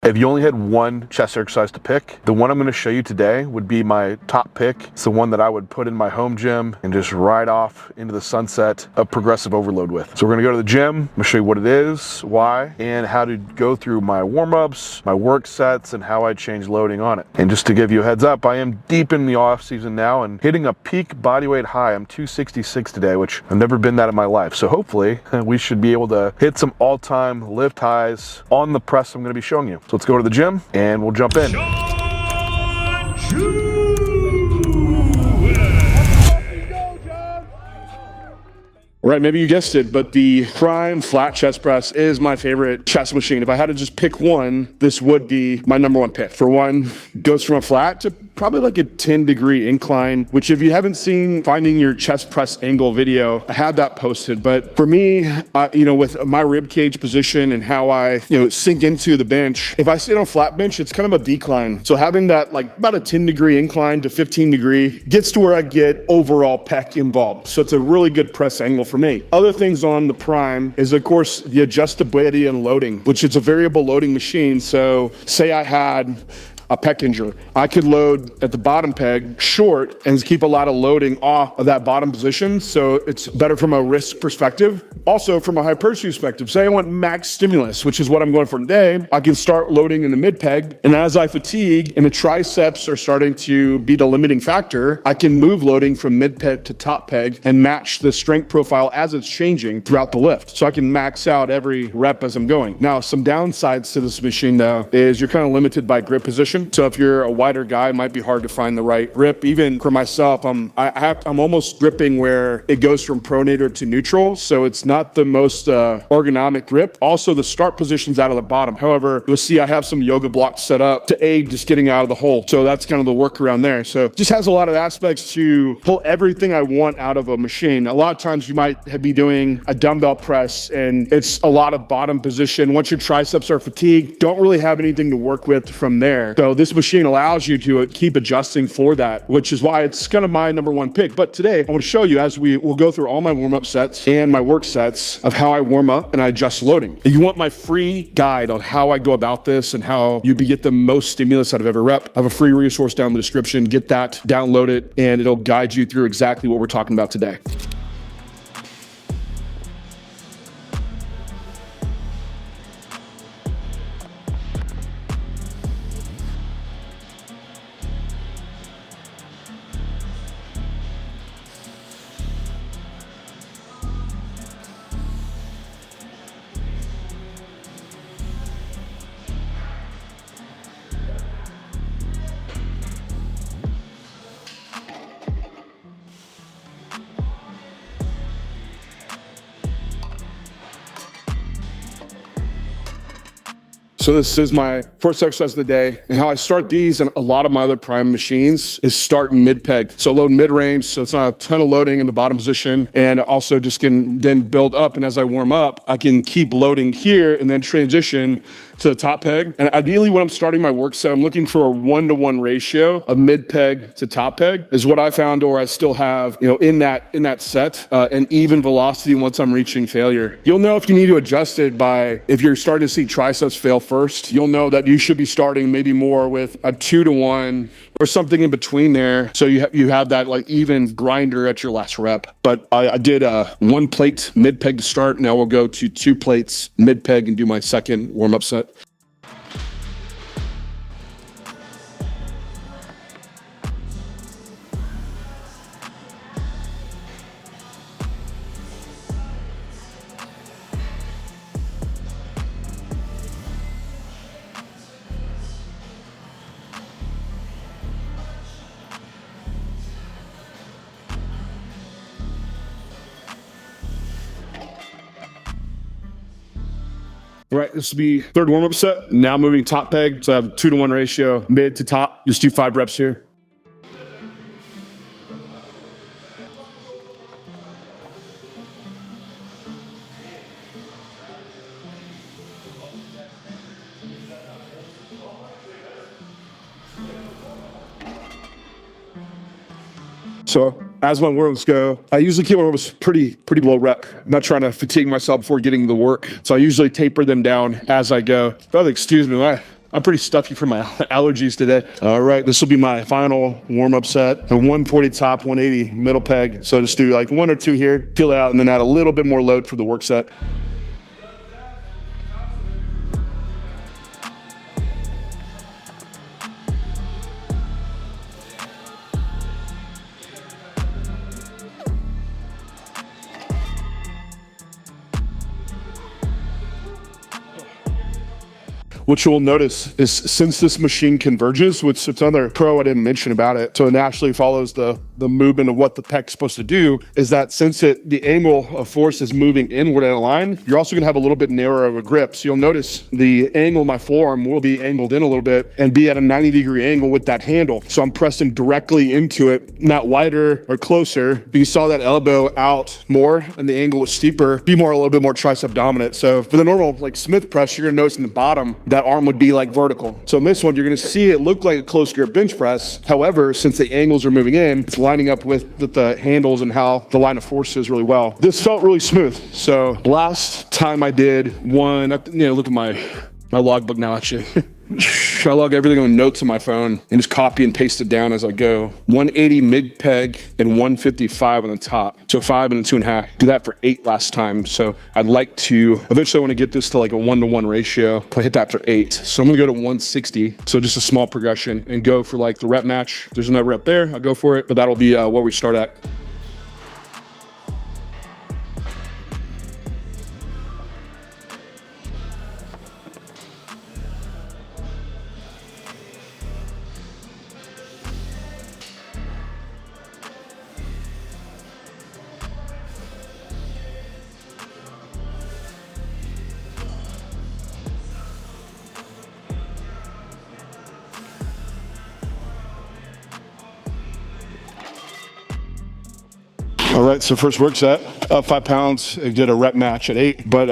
If you only had one chest exercise to pick, the one I'm going to show you today would be my top pick. It's the one that I would put in my home gym and just ride off into the sunset of progressive overload with. So we're going to go to the gym. I'm going to show you what it is, why, and how to go through my warm-ups, my work sets, and how I change loading on it. And just to give you a heads up, I am deep in the off season now and hitting a peak bodyweight high. I'm 266 today, which I've never been that in my life. So hopefully we should be able to hit some all-time lift highs on the press I'm going to be showing you. So let's go to the gym and we'll jump in. Right, maybe you guessed it, but the Prime flat chest press is my favorite chest machine. If I had to just pick one, this would be my number one pick. For one, goes from a flat to probably like a 10-degree incline, which if you haven't seen Finding Your Chest Press Angle video, I had that posted. But for me, with my rib cage position and how I, sink into the bench, if I sit on a flat bench, it's kind of a decline. So having that like about a 10-degree incline to 15-degree gets to where I get overall pec involved. So it's a really good press angle for me. Other things on the Prime is, of course, the adjustability and loading, which is a variable loading machine. So say I had a pec injury, I could load at the bottom peg short and keep a lot of loading off of that bottom position. So it's better from a risk perspective. Also from a hypertrophy perspective, say I want max stimulus, which is what I'm going for today, I can start loading in the mid peg. And as I fatigue and the triceps are starting to be the limiting factor, I can move loading from mid peg to top peg and match the strength profile as it's changing throughout the lift. So I can max out every rep as I'm going. Now, some downsides to this machine though, is you're kind of limited by grip position. So if you're a wider guy, it might be hard to find the right grip. Even for myself, I'm almost gripping where it goes from pronator to neutral. So it's not the most ergonomic grip. Also, the start position's out of the bottom. However, you'll see I have some yoga blocks set up to aid just getting out of the hole. So that's kind of the workaround there. So it just has a lot of aspects to pull everything I want out of a machine. A lot of times you might be doing a dumbbell press and it's a lot of bottom position. Once your triceps are fatigued, don't really have anything to work with from there. So this machine allows you to keep adjusting for that, which is why it's kind of my number one pick. But today I want to show you, as we'll go through all my warm-up sets and my work sets, of how I warm up and I adjust loading. If you want my free guide on how I go about this and how you get the most stimulus out of every rep, I have a free resource down in the description. Get that, download it, and it'll guide you through exactly what we're talking about today. So this is my first exercise of the day, and how I start these and a lot of my other Prime machines is starting mid peg. So load mid range, so it's not a ton of loading in the bottom position, and also just can then build up. And as I warm up, I can keep loading here and then transition to the top peg. And ideally when I'm starting my work set, I'm looking for a 1-to-1 ratio of mid peg to top peg is what I found, or I still have, in that set, an even velocity once I'm reaching failure. You'll know if you need to adjust it by, if you're starting to see triceps fail first, you'll know that you should be starting maybe more with a 2-to-1 or something in between there. So you have that like even grinder at your last rep. But I did a 1 plate mid peg to start. Now we'll go to 2 plates mid peg and do my second warm up set. All right, this will be third warm-up set. Now moving top peg. So I have a 2-to-1 ratio, mid to top. Just do 5 reps here. So as my warm-ups go, I usually keep my warm-ups pretty low rep. I'm not trying to fatigue myself before getting to the work. So I usually taper them down as I go. Oh, excuse me, I'm pretty stuffy from my allergies today. All right, this will be my final warm-up set. A 140 top, 180 middle peg. So just do like 1 or 2 here, feel it out, and then add a little bit more load for the work set. What you'll notice is since this machine converges, which it's another pro I didn't mention about it, so it naturally follows the movement of what the pec's supposed to do, is that since the angle of force is moving inward in a line, you're also gonna have a little bit narrower of a grip. So you'll notice the angle of my forearm will be angled in a little bit and be at a 90-degree angle with that handle. So I'm pressing directly into it, not wider or closer. But you saw that elbow out more and the angle was steeper, be more a little bit more tricep dominant. So for the normal like Smith press, you're gonna notice in the bottom, that arm would be like vertical. So in this one, you're gonna see it look like a close grip bench press. However, since the angles are moving in, it's lining up with the handles and how the line of force is really well. This felt really smooth. So last time I did one, look at my logbook now actually. I log everything on notes on my phone and just copy and paste it down as I go. 180 mid peg and 155 on the top. So 5 and a 2.5. Do that for 8 last time. So I'd like to, eventually I want to get this to like a 1-to-1 ratio. I hit that for 8. So I'm gonna go to 160. So just a small progression and go for like the rep match. If there's another rep there, I'll go for it, but that'll be where we start at. All right, so first work set, 5 pounds, I did a rep match at 8, but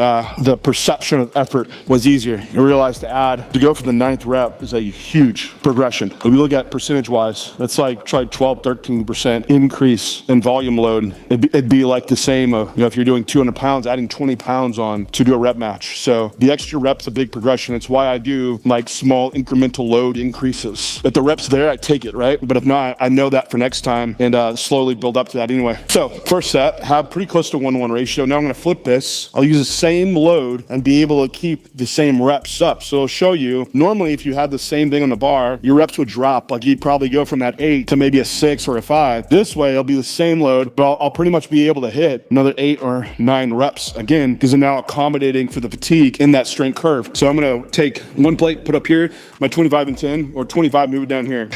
the perception of effort was easier. You realize to go for the 9th rep is a huge progression. If we look at percentage-wise, that's like try 12, 13% increase in volume load. It'd be like the same, if you're doing 200 pounds, adding 20 pounds on to do a rep match. So the extra rep's a big progression. It's why I do like small incremental load increases. If the rep's there, I take it, right? But if not, I know that for next time and slowly build up to that anyway. So first set, have pretty close to 1-to-1 ratio. Now I'm gonna flip this. I'll use the same load and be able to keep the same reps up. So I'll show you, normally if you had the same thing on the bar, your reps would drop. Like you'd probably go from that 8 to maybe a 6 or a 5. This way, it'll be the same load, but I'll pretty much be able to hit another 8 or 9 reps again, because I'm now accommodating for the fatigue in that strength curve. So I'm gonna take one plate, put up here, my 25 and 10, or 25, move it down here.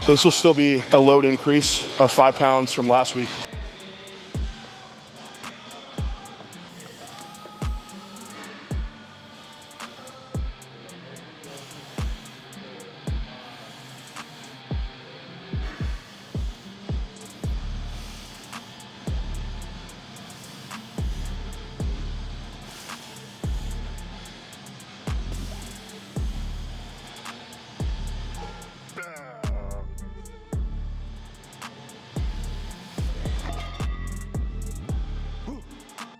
So this will still be a load increase of 5 pounds from last week.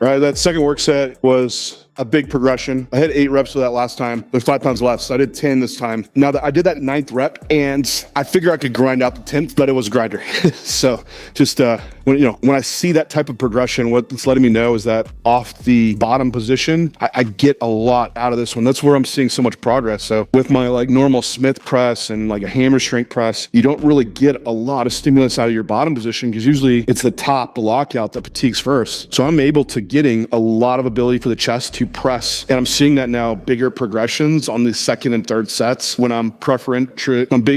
Right, that second work set was a big progression. I had 8 reps with that last time. There's 5 pounds left, so I did 10 this time. Now that I did that 9th rep, and I figure I could grind out the 10th, but it was a grinder. So just when I see that type of progression, what it's letting me know is that off the bottom position, I get a lot out of this one. That's where I'm seeing so much progress. So with my like normal Smith press and like a hammer strength press, you don't really get a lot of stimulus out of your bottom position because usually it's the top, the lockout that fatigues first. So I'm able to getting a lot of ability for the chest to press. And I'm seeing that now, bigger progressions on the 2nd and 3rd sets when I'm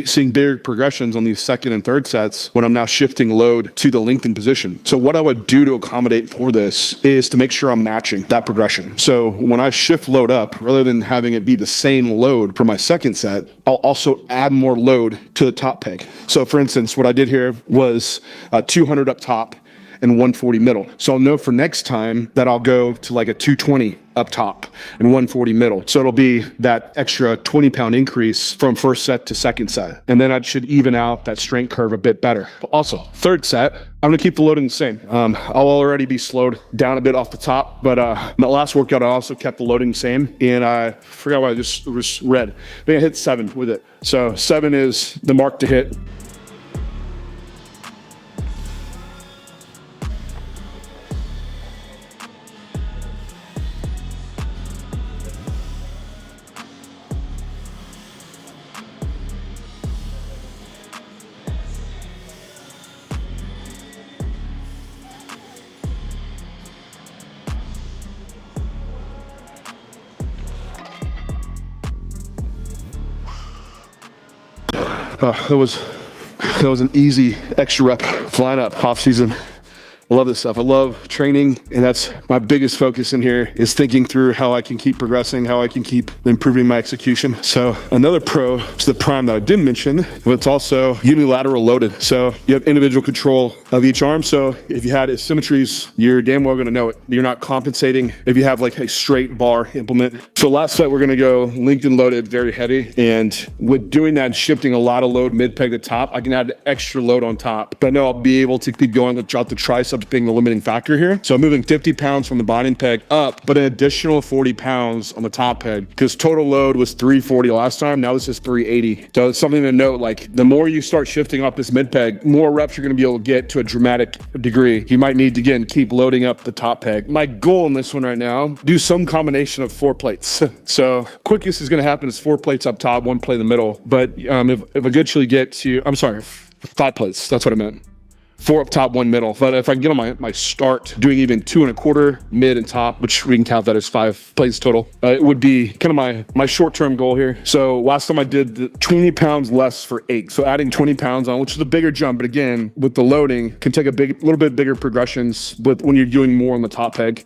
seeing bigger progressions on these 2nd and 3rd sets when I'm now shifting load to the lengthened position. So what I would do to accommodate for this is to make sure I'm matching that progression. So when I shift load up, rather than having it be the same load for my 2nd set, I'll also add more load to the top peg. So for instance, what I did here was 200 up top and 140 middle. So I'll know for next time that I'll go to like a 220 up top and 140 middle. So it'll be that extra 20-pound increase from first set to second set. And then I should even out that strength curve a bit better. Also, third set, I'm gonna keep the loading the same. I'll already be slowed down a bit off the top, but my last workout, I also kept the loading the same. And I forgot what I just read. I think I hit 7 with it. So 7 is the mark to hit. That was an easy extra rep flying up off season. I love this stuff. I love training, and that's my biggest focus in here is thinking through how I can keep progressing, how I can keep improving my execution. So another pro is the prime that I didn't mention, but it's also unilateral loaded. So you have individual control of each arm. So if you had asymmetries, you're damn well gonna know it. You're not compensating if you have like a straight bar implement. So last set, we're gonna go Lengthened loaded, very heavy. And with doing that, shifting a lot of load mid peg to top, I can add extra load on top. But I know I'll be able to keep going without the triceps being the limiting factor here. So I'm moving 50 pounds from the bottom peg up, but an additional 40 pounds on the top peg, because total load was 340 last time. Now this is 380. So it's something to note, like the more you start shifting up this mid peg, more reps you're gonna be able to get to a dramatic degree. You might need to, again, keep loading up the top peg. My goal in this one right now, do some combination of 4 plates. So quickest is gonna happen is 4 plates up top, 1 plate in the middle. But if I eventually get to, I'm sorry, 5 plates, that's what I meant. 4 up top, 1 middle. But if I can get on my start doing even 2 1/4 mid and top, which we can count that as 5 plates total, it would be kind of my short-term goal here. So last time I did the 20 pounds less for 8. So adding 20 pounds on, which is a bigger jump, but again, with the loading, can take a little bit bigger progressions with when you're doing more on the top peg.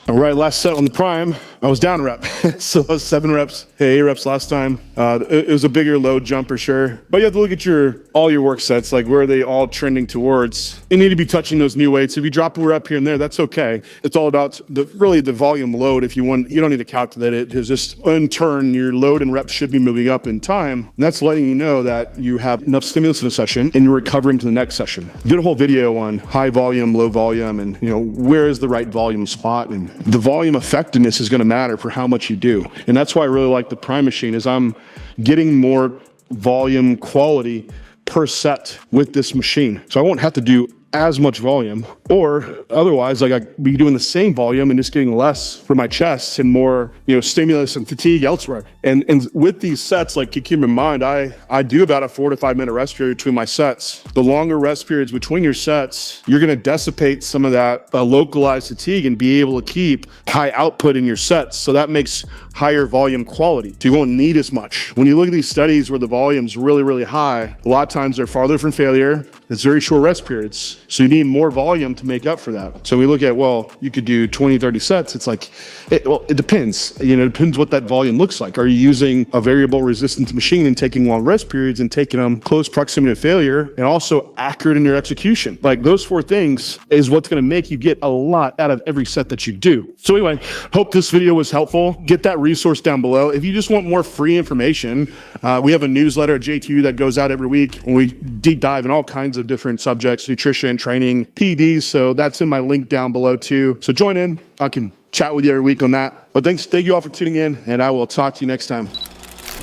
All right, last set on the prime, I was down a rep. So I was 7 reps, 8 reps last time. It was a bigger load jump for sure. But you have to look at all your work sets, like where are they all trending towards? You need to be touching those new weights. If you drop a rep here and there, that's okay. It's all about really the volume load. If you want, you don't need to calculate it, because just in turn, your load and reps should be moving up in time. And that's letting you know that you have enough stimulus in a session and you're recovering to the next session. Did a whole video on high volume, low volume, and where is the right volume spot, and the volume effectiveness is going to matter for how much you do. And that's why I really like the prime machine, is I'm getting more volume quality per set with this machine. So I won't have to do as much volume, or otherwise like I'd be doing the same volume and just getting less for my chest and more stimulus and fatigue elsewhere. And with these sets, like, keep in mind, I do about a 4 to 5 minute rest period between my sets. The longer rest periods between your sets, you're gonna dissipate some of that localized fatigue and be able to keep high output in your sets. So that makes higher volume quality. So you won't need as much. When you look at these studies where the volume's really, really high, a lot of times they're farther from failure. It's very short rest periods. So you need more volume to make up for that. So we look at, well, you could do 20, 30 sets. It's like, it depends. It depends what that volume looks like. Are you using a variable resistance machine and taking long rest periods and taking them close proximity to failure, and also accurate in your execution? Like, those 4 things is what's gonna make you get a lot out of every set that you do. So anyway, hope this video was helpful. Get that resource down below. If you just want more free information, we have a newsletter at JTU that goes out every week, and we deep dive in all kinds of different subjects, nutrition, training, PEDs. So that's in my link down below too. So join in. I can chat with you every week on that. But thank you all for tuning in, and I will talk to you next time.